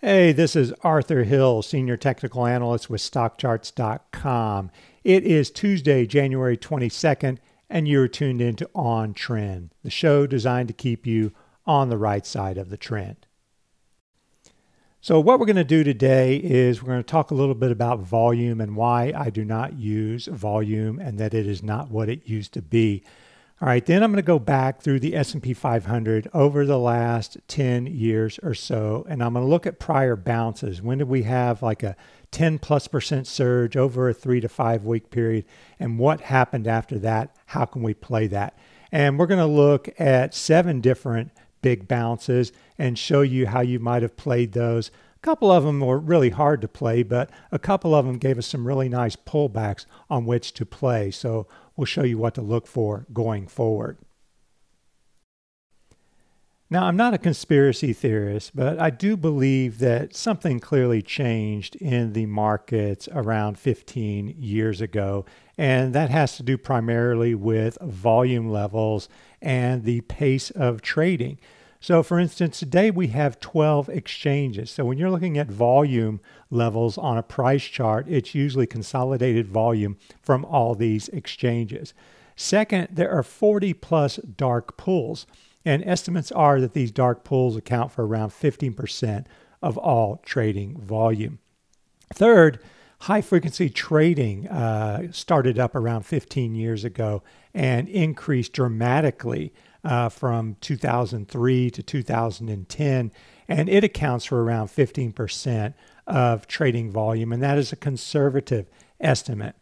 Hey, this is Arthur Hill, Senior Technical Analyst with StockCharts.com. It is Tuesday, January 22nd, and you're tuned into On Trend, the show designed to keep you on the right side of the trend. So what we're going to do today is we're going to talk a little bit about volume and why I do not use volume and that it is not what it used to be. All right, then I'm going to go back through the S&P 500 over the last 10 years or so, and I'm going to look at prior bounces. When did we have like a 10+% surge over a 3 to 5 week period, and what happened after that? How can we play that? And we're going to look at 7 different big bounces and show you how you might have played those. A couple of them were really hard to play, but a couple of them gave us some really nice pullbacks on which to play. So we'll show you what to look for going forward. Now, I'm not a conspiracy theorist, but I do believe that something clearly changed in the markets around 15 years ago, and that has to do primarily with volume levels and the pace of trading. So for instance, today we have 12 exchanges. So when you're looking at volume levels on a price chart, it's usually consolidated volume from all these exchanges. Second, there are 40 plus dark pools, and estimates are that these dark pools account for around 15% of all trading volume. Third, high frequency trading started up around 15 years ago and increased dramatically from 2003 to 2010, and it accounts for around 15% of trading volume, and that is a conservative estimate.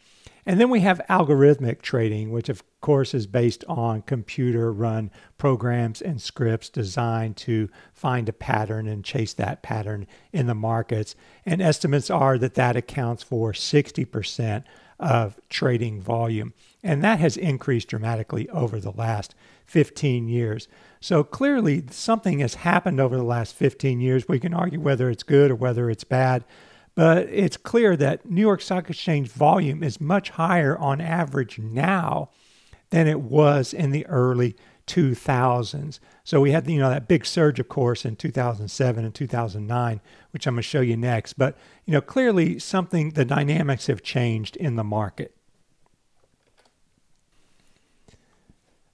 And then we have algorithmic trading, which of course is based on computer-run programs and scripts designed to find a pattern and chase that pattern in the markets. And estimates are that that accounts for 60% of trading volume. And that has increased dramatically over the last 15 years. So clearly something has happened over the last 15 years. We can argue whether it's good or whether it's bad, but it's clear that New York Stock Exchange volume is much higher on average now than it was in the early 2000s. So we had, that big surge, of course, in 2007 and 2009, which I'm going to show you next. But, clearly the dynamics have changed in the market.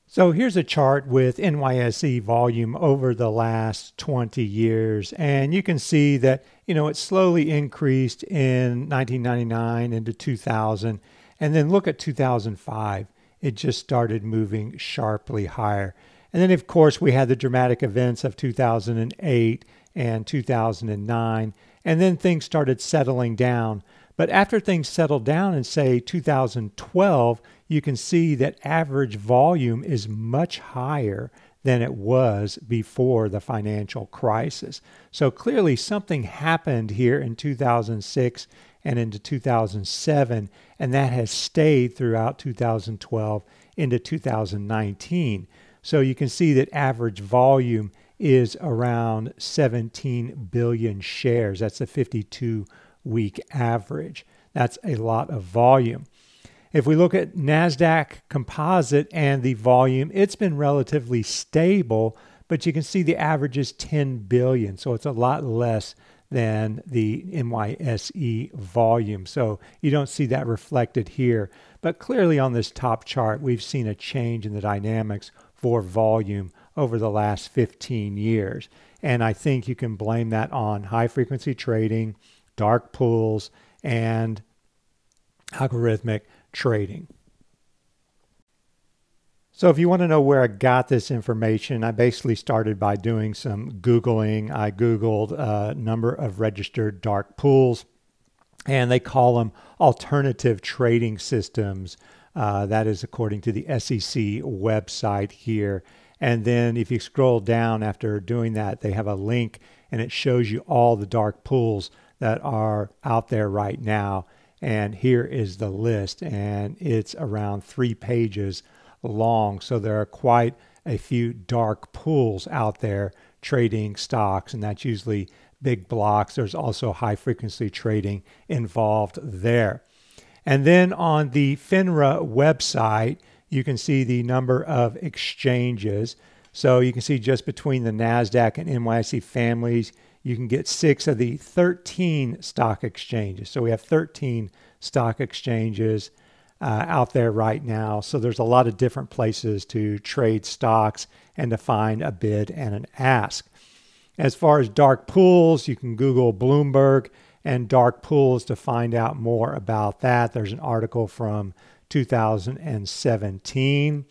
So here's a chart with NYSE volume over the last 20 years. And you can see that, it slowly increased in 1999 into 2000. And then look at 2005. It just started moving sharply higher. And then, of course, we had the dramatic events of 2008 and 2009. And then things started settling down. But after things settled down in, say, 2012, you can see that average volume is much higher than it was before the financial crisis. So clearly something happened here in 2006 and into 2007, and that has stayed throughout 2012 into 2019. So you can see that average volume is around 17 billion shares. That's a 52-week average. That's a lot of volume. If we look at NASDAQ Composite and the volume, it's been relatively stable, but you can see the average is 10 billion. So it's a lot less than the NYSE volume. So you don't see that reflected here. But clearly on this top chart, we've seen a change in the dynamics for volume over the last 15 years. And I think you can blame that on high frequency trading, dark pools, and algorithmic trading. So if you want to know where I got this information, I basically started by doing some Googling. I Googled a number of registered dark pools, and they call them alternative trading systems. That is according to the SEC website here. And then if you scroll down after doing that, they have a link and it shows you all the dark pools that are out there right now. And here is the list, and it's around 3 pages long. So there are quite a few dark pools out there trading stocks, and that's usually big blocks. There's also high frequency trading involved there. And then on the FINRA website, you can see the number of exchanges. So you can see just between the NASDAQ and NYSE families, you can get 6 of the 13 stock exchanges. So we have 13 stock exchanges out there right now. So there's a lot of different places to trade stocks and to find a bid and an ask. As far as dark pools, you can Google Bloomberg and dark pools to find out more about that. There's an article from 2017,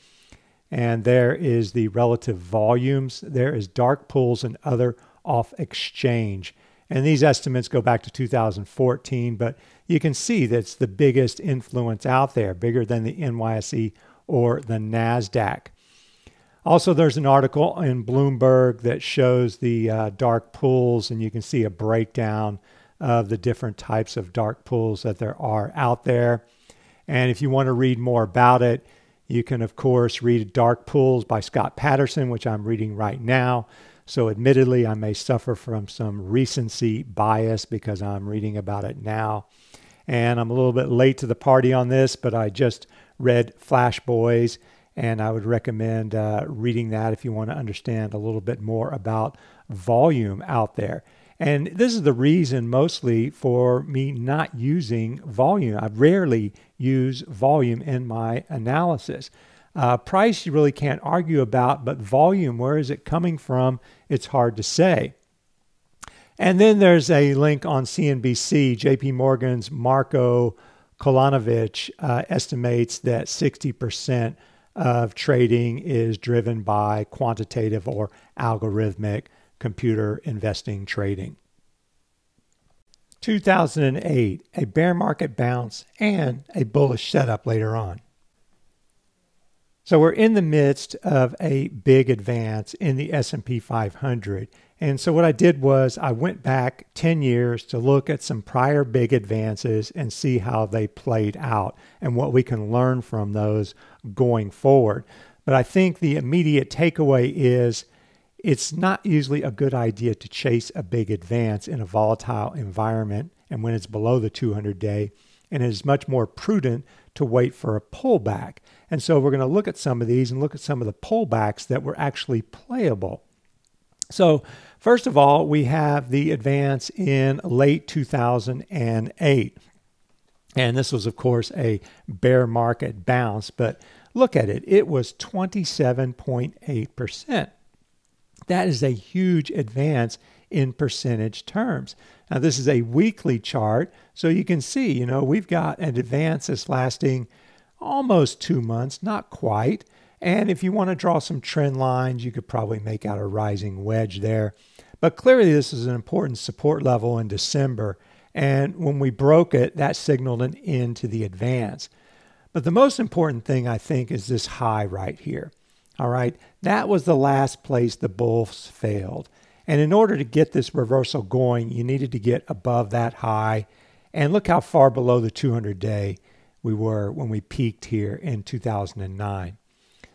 and there is the relative volumes. There is dark pools and other off exchange. And these estimates go back to 2014, but you can see that's the biggest influence out there, bigger than the NYSE or the NASDAQ. Also, there's an article in Bloomberg that shows the dark pools, and you can see a breakdown of the different types of dark pools that there are out there. And if you want to read more about it, you can, of course, read Dark Pools by Scott Patterson, which I'm reading right now. So admittedly, I may suffer from some recency bias because I'm reading about it now. And I'm a little bit late to the party on this, but I just read Flash Boys, and I would recommend reading that if you want to understand a little bit more about volume out there. And this is the reason mostly for me not using volume. I rarely use volume in my analysis. Price you really can't argue about, but volume, where is it coming from? It's hard to say. And then there's a link on CNBC. JP Morgan's Marko Kolanovic estimates that 60% of trading is driven by quantitative or algorithmic computer investing trading. 2008, a bear market bounce and a bullish setup later on. So we're in the midst of a big advance in the S&P 500. And so what I did was I went back 10 years to look at some prior big advances and see how they played out and what we can learn from those going forward. But I think the immediate takeaway is it's not usually a good idea to chase a big advance in a volatile environment and when it's below the 200-day, and it is much more prudent to wait for a pullback. And so we're going to look at some of these and look at some of the pullbacks that were actually playable. So first of all, we have the advance in late 2008. And this was, of course, a bear market bounce, but look at it. It was 27.8%. That is a huge advance in percentage terms. Now, this is a weekly chart, so you can see, we've got an advance that's lasting almost 2 months, not quite. And if you want to draw some trend lines, you could probably make out a rising wedge there. But clearly, this is an important support level in December. And when we broke it, that signaled an end to the advance. But the most important thing, I think, is this high right here. All right, that was the last place the bulls failed. And in order to get this reversal going, you needed to get above that high. And look how far below the 200-day we were when we peaked here in 2009.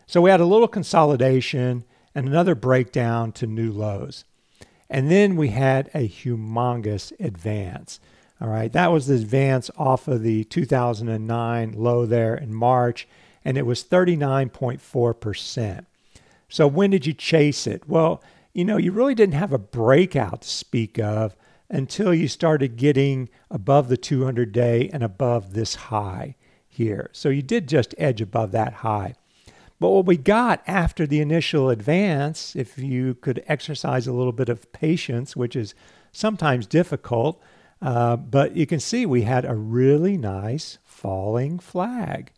So we had a little consolidation and another breakdown to new lows. And then we had a humongous advance. All right, that was the advance off of the 2009 low there in March, and it was 39.4%. So when did you chase it? Well, you really didn't have a breakout to speak of until you started getting above the 200-day and above this high here. So you did just edge above that high. But what we got after the initial advance, if you could exercise a little bit of patience, which is sometimes difficult, but you can see we had a really nice falling flag.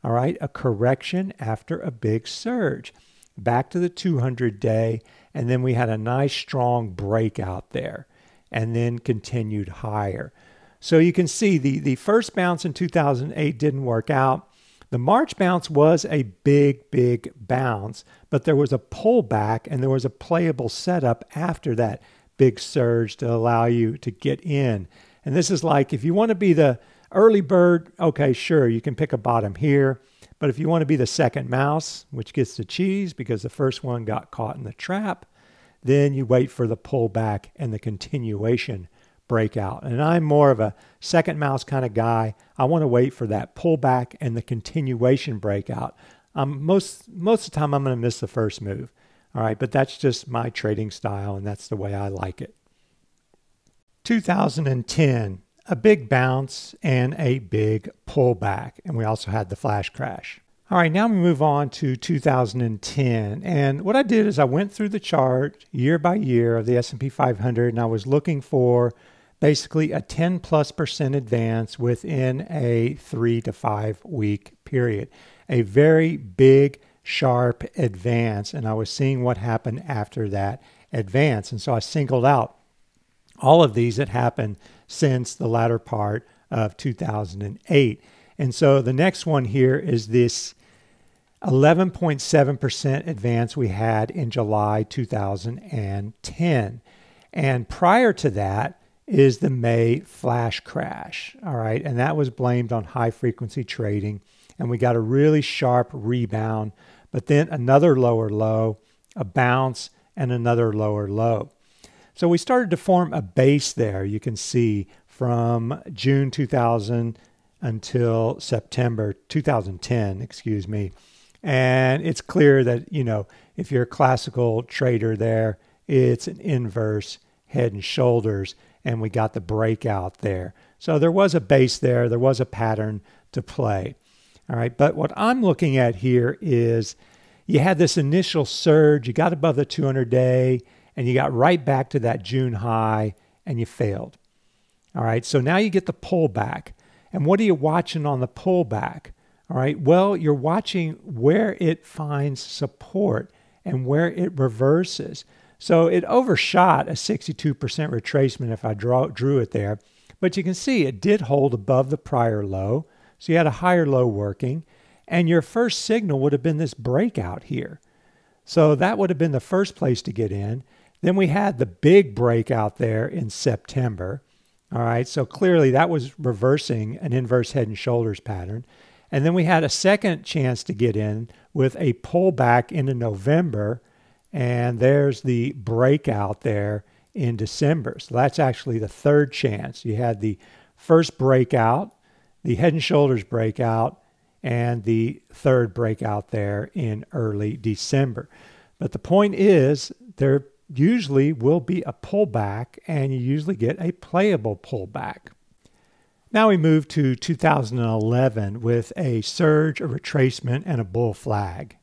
All right, a correction after a big surge back to the 200-day, and then we had a nice strong breakout there and then continued higher. So you can see the first bounce in 2008 didn't work out. The March bounce was a big, big bounce, but there was a pullback and there was a playable setup after that big surge to allow you to get in. And this is like, if you want to be the early bird, okay, sure, you can pick a bottom here. But if you want to be the second mouse, which gets the cheese because the first one got caught in the trap, then you wait for the pullback and the continuation breakout. And I'm more of a second mouse kind of guy. I want to wait for that pullback and the continuation breakout. Most of the time, I'm going to miss the first move. All right, but that's just my trading style, and that's the way I like it. 2010, a big bounce and a big pullback. And we also had the flash crash. All right, now we move on to 2010. And what I did is I went through the chart year by year of the S&P 500, and I was looking for basically a 10+% advance within a 3 to 5 week period. A very big, sharp advance, and I was seeing what happened after that advance. And so I singled out all of these that happened since the latter part of 2008. And so the next one here is this 11.7% advance we had in July 2010. And prior to that is the May flash crash. All right. And that was blamed on high frequency trading. And we got a really sharp rebound, but then another lower low, a bounce, and another lower low. So we started to form a base there, you can see, from June 2000 until September 2010, excuse me. And it's clear that, you know, if you're a classical trader there, it's an inverse head and shoulders, and we got the breakout there. So there was a base there, there was a pattern to play. All right, but what I'm looking at here is you had this initial surge, you got above the 200-day, and you got right back to that June high, and you failed. All right, so now you get the pullback. And what are you watching on the pullback? All right, well, you're watching where it finds support and where it reverses. So it overshot a 62% retracement if I drew it there. But you can see it did hold above the prior low. So you had a higher low working. And your first signal would have been this breakout here. So that would have been the first place to get in. Then we had the big breakout there in September. All right, so clearly that was reversing an inverse head and shoulders pattern. And then we had a second chance to get in with a pullback into November. And there's the breakout there in December. So that's actually the third chance. You had the first breakout, the head and shoulders breakout, and the third breakout there in early December. But the point is, there usually will be a pullback, and you usually get a playable pullback. Now we move to 2011 with a surge, a retracement, and a bull flag.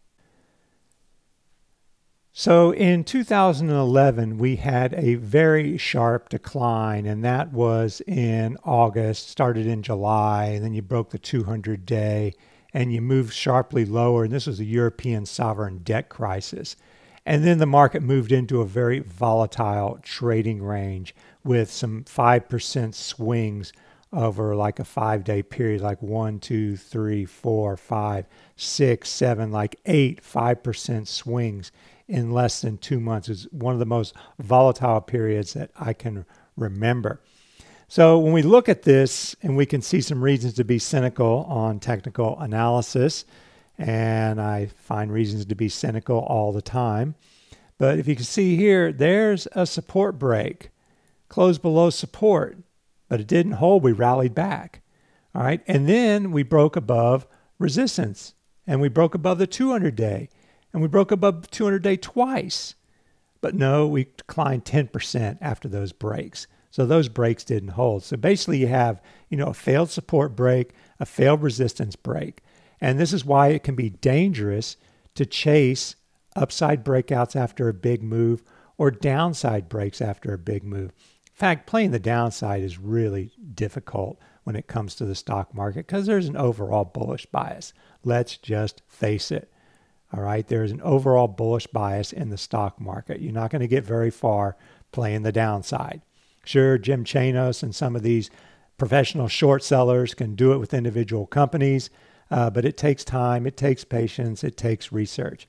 So in 2011, we had a very sharp decline, and that was in August, started in July, and then you broke the 200-day, and you moved sharply lower, and this was a European sovereign debt crisis. And then the market moved into a very volatile trading range with some 5% swings over like a 5-day period, like 1, 2, 3, 4, 5, 6, 7, like 8 5% swings in less than 2 months. Is one of the most volatile periods that I can remember. So when we look at this, and we can see some reasons to be cynical on technical analysis, and I find reasons to be cynical all the time. But if you can see here, there's a support break, closed below support, but it didn't hold. We rallied back. All right. And then we broke above resistance, and we broke above the 200-day, and we broke above the 200-day twice. But no, we declined 10% after those breaks. So those breaks didn't hold. So basically you have, a failed support break, a failed resistance break. And this is why it can be dangerous to chase upside breakouts after a big move or downside breaks after a big move. In fact, playing the downside is really difficult when it comes to the stock market because there's an overall bullish bias. Let's just face it. All right, there's an overall bullish bias in the stock market. You're not going to get very far playing the downside. Sure, Jim Chanos and some of these professional short sellers can do it with individual companies, but it takes time, it takes patience, it takes research.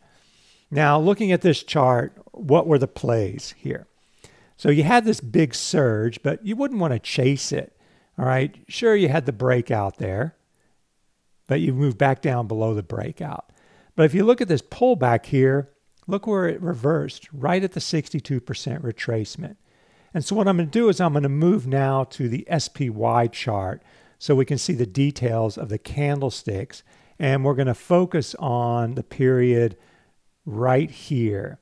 Now, looking at this chart, what were the plays here? So you had this big surge, but you wouldn't want to chase it. All right, sure, you had the breakout there, but you moved back down below the breakout. But if you look at this pullback here, look where it reversed, right at the 62% retracement. And so what I'm going to do is I'm going to move now to the SPY chart so we can see the details of the candlesticks. And we're going to focus on the period right here.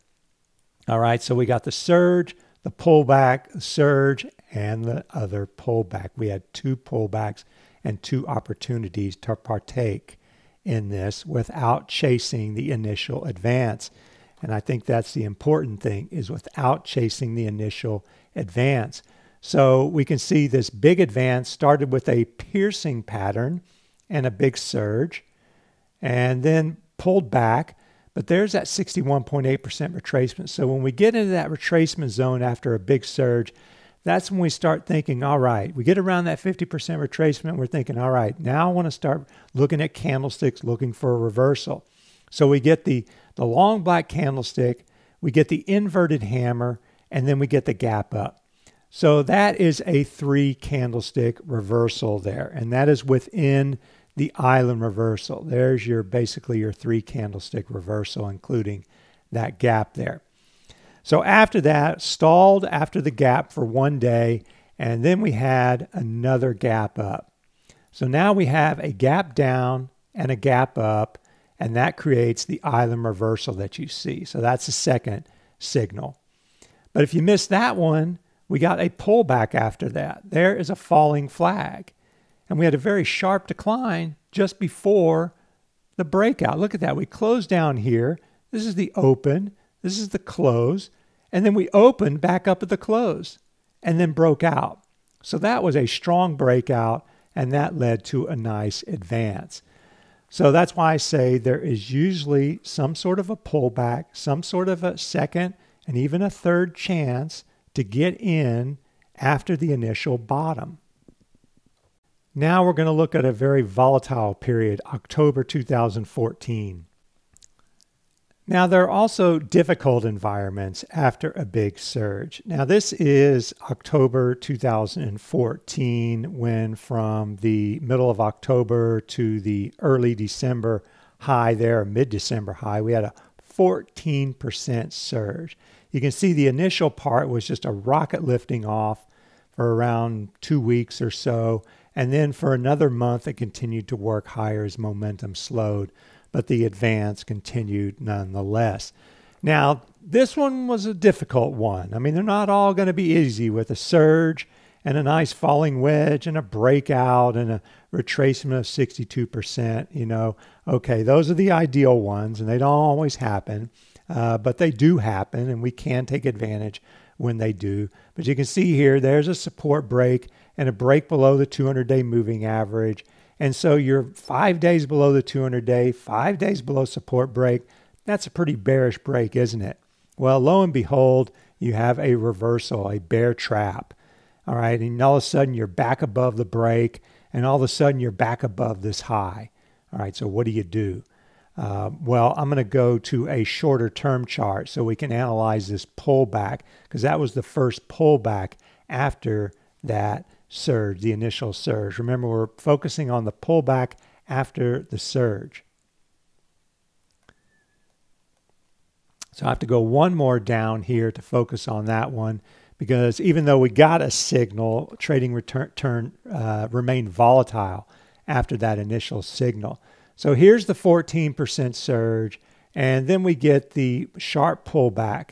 All right, so we got the surge, the pullback, the surge, and the other pullback. We had 2 pullbacks and 2 opportunities to partake in this without chasing the initial advance. And I think that's the important thing, is without chasing the initial advance. So we can see this big advance started with a piercing pattern and a big surge, and then pulled back. But there's that 61.8% retracement. So when we get into that retracement zone after a big surge, that's when we start thinking, all right, we get around that 50% retracement, we're thinking, all right, now I want to start looking at candlesticks, looking for a reversal. So we get the long black candlestick, we get the inverted hammer, and then we get the gap up. So that is a 3 candlestick reversal there, and that is within the island reversal. There's basically your 3 candlestick reversal, including that gap there. So after that, stalled after the gap for 1 day, and then we had another gap up. So now we have a gap down and a gap up, and that creates the island reversal that you see. So that's the second signal. But if you missed that one, we got a pullback after that. There is a falling flag. And we had a very sharp decline just before the breakout. Look at that. We closed down here. This is the open. This is the close. And then we opened back up at the close and then broke out. So that was a strong breakout, and that led to a nice advance. So that's why I say there is usually some sort of a pullback, some sort of a second and even a third chance to get in after the initial bottom. Now we're going to look at a very volatile period, October 2014. Now there are also difficult environments after a big surge. Now this is October 2014, when from the middle of October to the early December high there, mid-December high, we had a 14% surge. You can see the initial part was just a rocket lifting off for around 2 weeks or so. And then for another month, it continued to work higher as momentum slowed, but the advance continued nonetheless. Now, this one was a difficult one. I mean, they're not all going to be easy, with a surge and a nice falling wedge and a breakout and a retracement of 62%. You know, okay, those are the ideal ones, and they don't always happen, but they do happen, and we can take advantage when they do. But you can see here, there's a support break and a break below the 200-day moving average. And so you're 5 days below the 200-day, 5 days below support break. That's a pretty bearish break, isn't it? Well, lo and behold, you have a reversal, a bear trap. All right, and all of a sudden you're back above the break, and all of a sudden you're back above this high. All right, so what do you do? Well, I'm going to go to a shorter term chart so we can analyze this pullback, because that was the first pullback after that surge, the initial surge. Remember, we're focusing on the pullback after the surge. So I have to go one more down here to focus on that one, because even though we got a signal, trading remained volatile after that initial signal. So here's the 14% surge, and then we get the sharp pullback,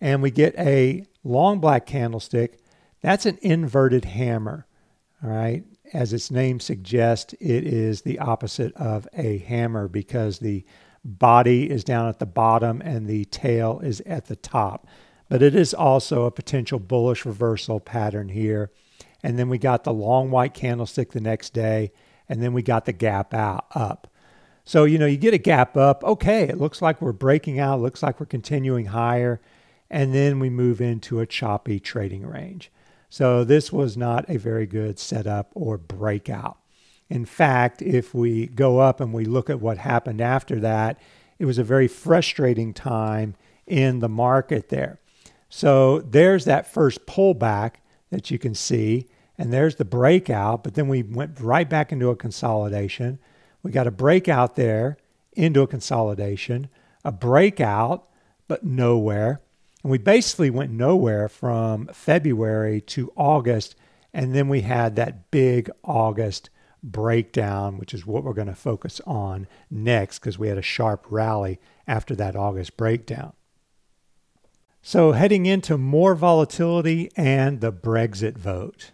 and we get a long black candlestick. That's an inverted hammer, all right? As its name suggests, it is the opposite of a hammer, because the body is down at the bottom and the tail is at the top. But it is also a potential bullish reversal pattern here. And then we got the long white candlestick the next day, and then we got the gap up. So, you know, you get a gap up. Okay, it looks like we're breaking out. It looks like we're continuing higher. And then we move into a choppy trading range. So this was not a very good setup or breakout. In fact, if we go up and we look at what happened after that, it was a very frustrating time in the market there. So there's that first pullback that you can see, and there's the breakout, but then we went right back into a consolidation. We got a breakout there into a consolidation, a breakout, but nowhere. And we basically went nowhere from February to August, and then we had that big August breakdown, which is what we're going to focus on next, because we had a sharp rally after that August breakdown. So heading into more volatility and the Brexit vote.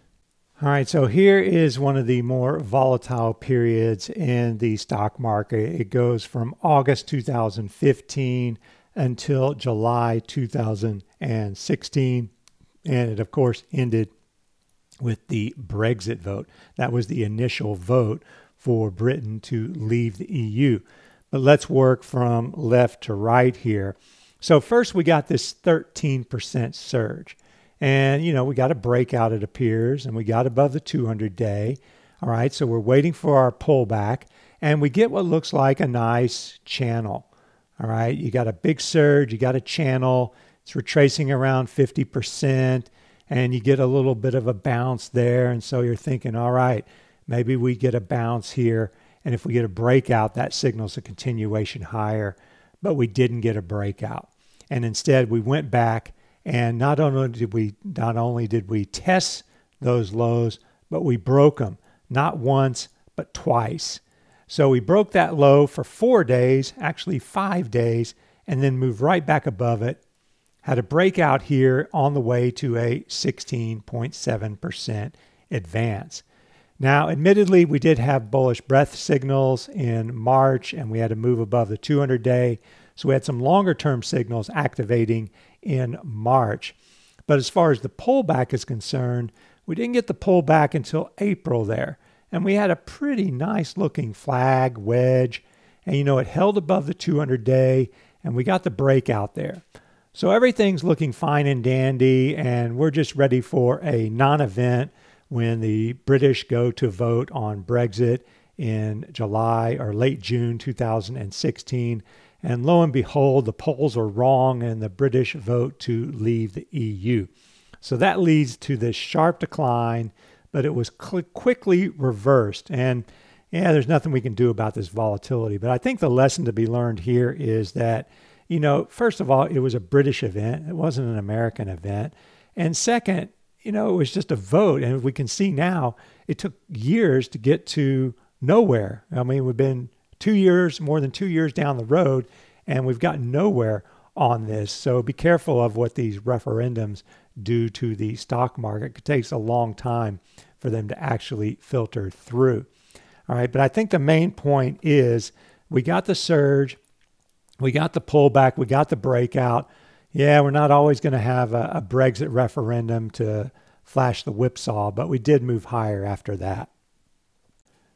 All right, so here is one of the more volatile periods in the stock market. It goes from August 2015 until July 2016. And it, of course, ended with the Brexit vote. That was the initial vote for Britain to leave the EU. But let's work from left to right here. So first we got this 13% surge. And, you know, we got a breakout, it appears, and we got above the 200-day. All right, so we're waiting for our pullback, and we get what looks like a nice channel. All right, you got a big surge, you got a channel, it's retracing around 50%, and you get a little bit of a bounce there. And so you're thinking, all right, maybe we get a bounce here. And if we get a breakout, that signals a continuation higher. But we didn't get a breakout. And instead, we went back, and not only did we test those lows, but we broke them, not once, but twice. So we broke that low for 4 days, actually 5 days, and then moved right back above it. Had a breakout here on the way to a 16.7% advance. Now, admittedly, we did have bullish breadth signals in March, and we had to move above the 200-day. So we had some longer-term signals activating in March. But as far as the pullback is concerned, we didn't get the pullback until April there. And we had a pretty nice-looking flag wedge. And, you know, it held above the 200-day, and we got the breakout there. So everything's looking fine and dandy, and we're just ready for a non-event when the British go to vote on Brexit in July or late June 2016. And lo and behold, the polls are wrong and the British vote to leave the EU. So that leads to this sharp decline, but it was quickly reversed. And yeah, there's nothing we can do about this volatility. But I think the lesson to be learned here is that, you know, first of all, it was a British event. It wasn't an American event. And second, you know, it was just a vote. And we can see now it took years to get to nowhere. I mean, we've been 2 years, more than 2 years down the road, and we've gotten nowhere on this. So be careful of what these referendums do to the stock market. It takes a long time for them to actually filter through. All right, but I think the main point is we got the surge, we got the pullback, we got the breakout. Yeah, we're not always going to have a Brexit referendum to flash the whipsaw, but we did move higher after that.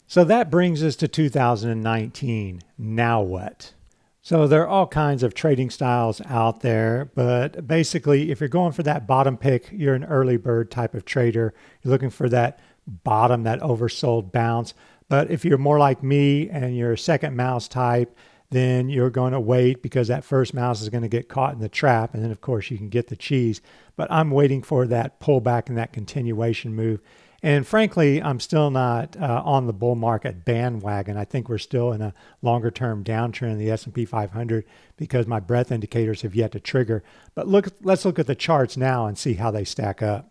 So that brings us to 2019. Now what? So there are all kinds of trading styles out there, but basically if you're going for that bottom pick, you're an early bird type of trader. You're looking for that bottom, that oversold bounce. But if you're more like me and you're a second mouse type, then you're going to wait because that first mouse is going to get caught in the trap. And then, of course, you can get the cheese. But I'm waiting for that pullback and that continuation move. And frankly, I'm still not on the bull market bandwagon. I think we're still in a longer-term downtrend in the S&P 500 because my breadth indicators have yet to trigger. But let's look at the charts now and see how they stack up.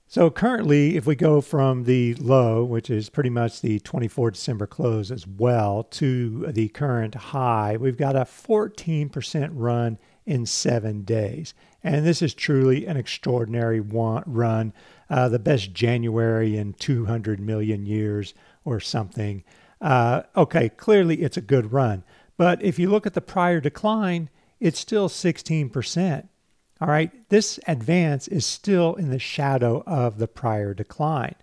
So currently, if we go from the low, which is pretty much the 24 December close as well, to the current high, we've got a 14% run in 7 days. And this is truly an extraordinary run, the best January in 200 million years or something. Okay, clearly it's a good run. But if you look at the prior decline, it's still 16%. All right, this advance is still in the shadow of the prior decline.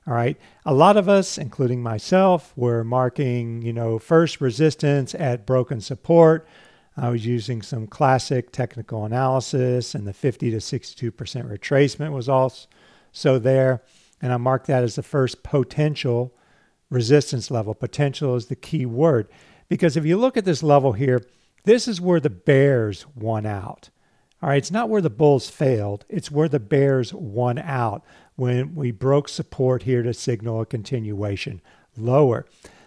All right, a lot of us, including myself, were marking, first resistance at broken support. I was using some classic technical analysis, and the 50 to 62% retracement was also there. And I marked that as the first potential resistance level. Potential is the key word, because if you look at this level here, this is where the bears won out. All right, it's not where the bulls failed. It's where the bears won out when we broke support here to signal a continuation lower.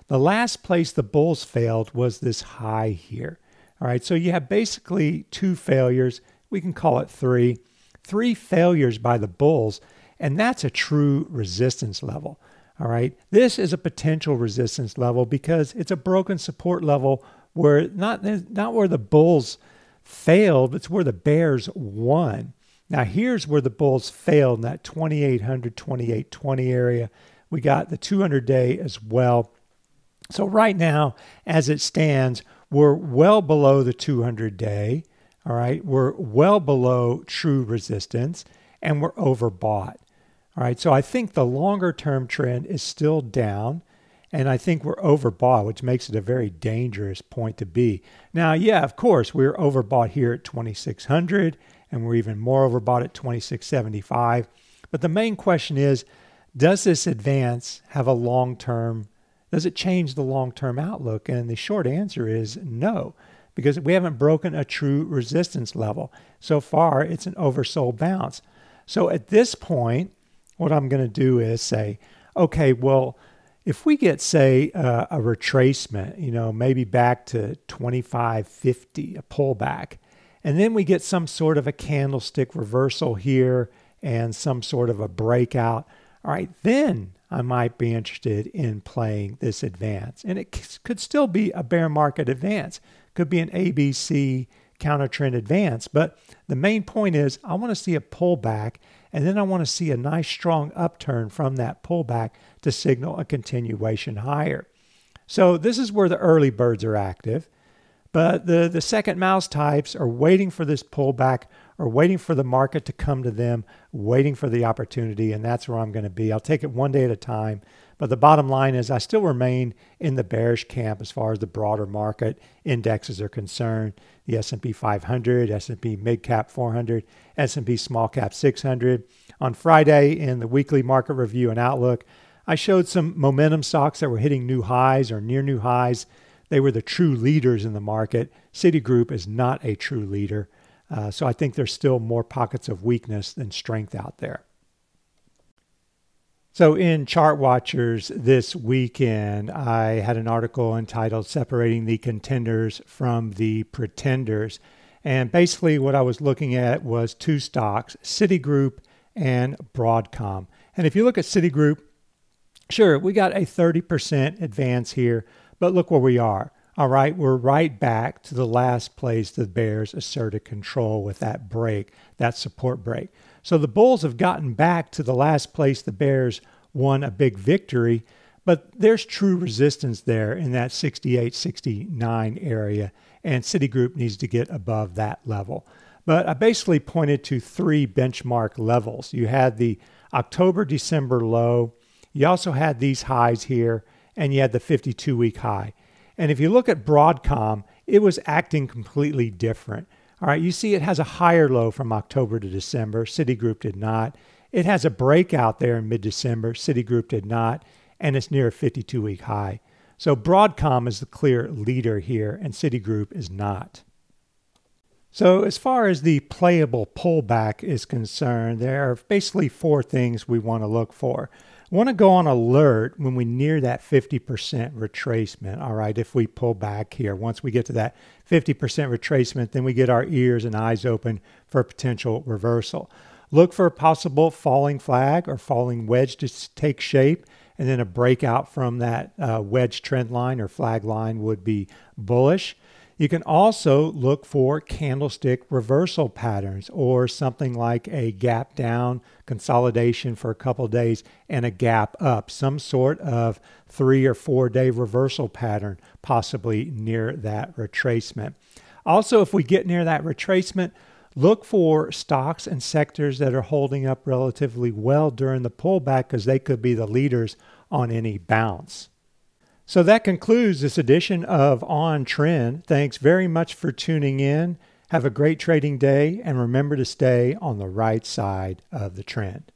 The last place the bulls failed was this high here. All right, so you have basically two failures. We can call it three. Three failures by the bulls, and that's a true resistance level. All right, this is a potential resistance level because it's a broken support level where not where the bulls failed. It's where the bears won. Now here's where the bulls failed in that 2800, 2820 area. We got the 200-day as well. So right now, as it stands, we're well below the 200-day. All right, we're well below true resistance, and we're overbought. All right, so I think the longer-term trend is still down, and I think we're overbought, which makes it a very dangerous point to be. Now, yeah, of course, we're overbought here at 2,600, and we're even more overbought at 2,675. But the main question is, does this advance have a long-term, does it change the long-term outlook? And the short answer is no, because we haven't broken a true resistance level. So far, it's an oversold bounce. So at this point, what I'm going to do is say, okay, well, if we get, say, a retracement, maybe back to 25.50, a pullback, and then we get some sort of a candlestick reversal here and some sort of a breakout, all right, then I might be interested in playing this advance. And it could still be a bear market advance. Could be an ABC counter trend advance. But the main point is I want to see a pullback, and then I want to see a nice strong upturn from that pullback to signal a continuation higher. So this is where the early birds are active. But the second mouse types are waiting for this pullback or waiting for the market to come to them, waiting for the opportunity, and that's where I'm going to be. I'll take it one day at a time. But the bottom line is I still remain in the bearish camp as far as the broader market indexes are concerned. The S&P 500, S&P Mid Cap 400, S&P Small Cap 600. On Friday in the weekly market review and outlook, I showed some momentum stocks that were hitting new highs or near new highs. They were the true leaders in the market. Citigroup is not a true leader. So I think there's still more pockets of weakness than strength out there. So in Chart Watchers this weekend, I had an article entitled Separating the Contenders from the Pretenders. And basically what I was looking at was two stocks, Citigroup and Broadcom. And if you look at Citigroup, sure, we got a 30% advance here, but look where we are. All right, we're right back to the last place the bears asserted control with that break, that support break. So the bulls have gotten back to the last place the bears won a big victory, but there's true resistance there in that 68, 69 area, and Citigroup needs to get above that level. But I basically pointed to three benchmark levels. You had the October-December low, you also had these highs here, and you had the 52-week high. And if you look at Broadcom, it was acting completely different. All right, you see it has a higher low from October to December. Citigroup did not. It has a breakout there in mid-December. Citigroup did not. And it's near a 52-week high. So Broadcom is the clear leader here, and Citigroup is not. So as far as the playable pullback is concerned, there are basically four things we want to look for. We want to go on alert when we near that 50% retracement. All right, if we pull back here, once we get to that 50% retracement, then we get our ears and eyes open for a potential reversal. Look for a possible falling flag or falling wedge to take shape, and then a breakout from that wedge trend line or flag line would be bullish. You can also look for candlestick reversal patterns or something like a gap down consolidation for a couple of days and a gap up, some sort of 3 or 4 day reversal pattern, possibly near that retracement. Also, if we get near that retracement, look for stocks and sectors that are holding up relatively well during the pullback because they could be the leaders on any bounce. So that concludes this edition of On Trend. Thanks very much for tuning in. Have a great trading day, and remember to stay on the right side of the trend.